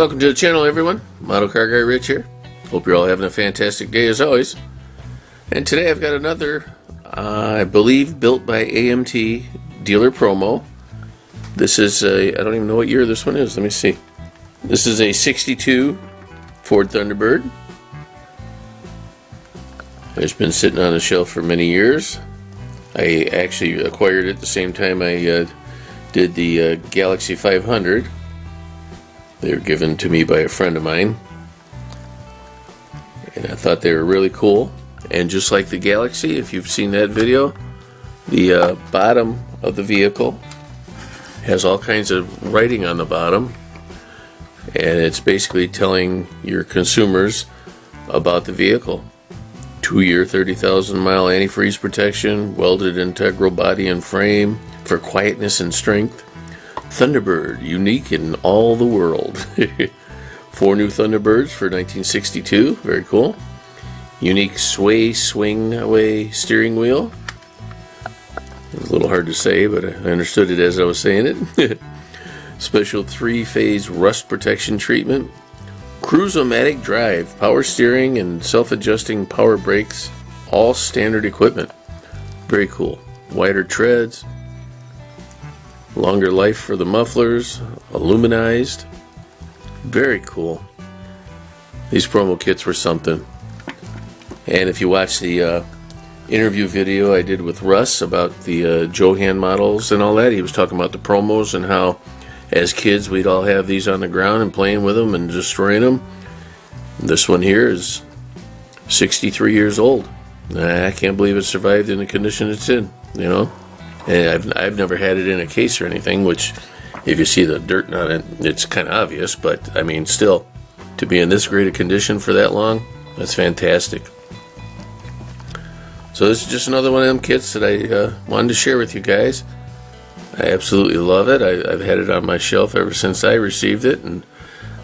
Welcome to the channel, everyone. Model Car Guy Rich here. Hope you're all having a fantastic day as always. And today I've got another, I believe, built by AMT dealer promo. This is a, I don't even know what year this one is. Let me see. This is a 62 Ford Thunderbird. It's been sitting on the shelf for many years. I actually acquired it the same time I did the Galaxy 500. They were given to me by a friend of mine, and I thought they were really cool. And just like the Galaxy, if you've seen that video, the bottom of the vehicle has all kinds of writing on the bottom, and it's basically telling your consumers about the vehicle. 2-year 30,000 mile antifreeze protection, welded integral body and frame for quietness and strength. Thunderbird, unique in all the world. 4 new Thunderbirds for 1962, very cool. Unique sway swing away steering wheel. It was a little hard to say, but I understood it as I was saying it. Special 3-phase rust protection treatment. Cruise-o-matic drive, power steering and self-adjusting power brakes, all standard equipment. Very cool. Wider treads. Longer life for the mufflers, aluminized. Very cool. These promo kits were something. And if you watch the interview video I did with Russ about the Johan models and all that, he was talking about the promos and how as kids we'd all have these on the ground and playing with them and destroying them. This one here is 63 years old. I can't believe it survived in the condition it's in, you know. And I've never had it in a case or anything, which if you see the dirt on it, it's kind of obvious, but I mean, still, to be in this great a condition for that long, that's fantastic. So this is just another one of them kits that I wanted to share with you guys. I absolutely love it. I've had it on my shelf ever since I received it, and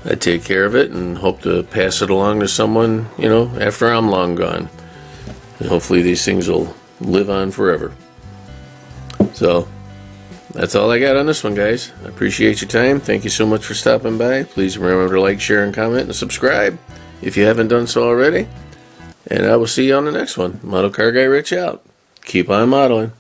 I take care of it and hope to pass it along to someone, you know, after I'm long gone. And hopefully these things will live on forever. So, that's all I got on this one, guys. I appreciate your time. Thank you so much for stopping by. Please remember to like, share, and comment, and subscribe if you haven't done so already. And I will see you on the next one. Model Car Guy Rich out. Keep on modeling.